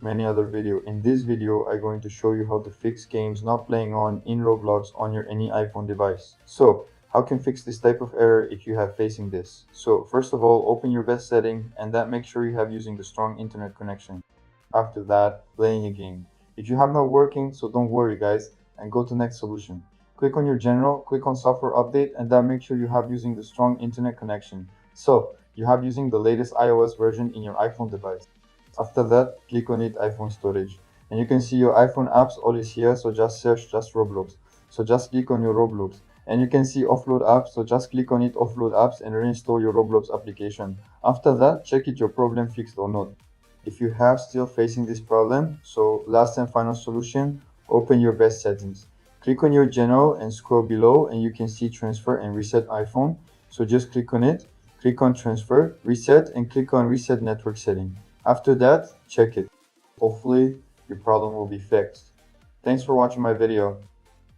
many other video. In this video, I'm going to show you how to fix games not playing on in Roblox on your any iPhone device. So, how can fix this type of error if you have facing this? So, first of all, open your best setting and then make sure you have using the strong internet connection. After that, playing a game. If you have not working, so don't worry guys, and go to next solution. Click on your general, click on software update, and then make sure you have using the strong internet connection. So, you have using the latest iOS version in your iPhone device. After that, click on it iPhone storage. And you can see your iPhone apps all is here, so just search just Roblox. So just click on your Roblox. And you can see offload apps, so just click on it offload apps and reinstall your Roblox application. After that, check it your problem fixed or not. If you have still facing this problem, so last and final solution, open your best settings. Click on your general and scroll below and you can see transfer and reset iPhone. So just click on it, click on transfer, reset and click on reset network setting. After that, check it. Hopefully your problem will be fixed. Thanks for watching my video.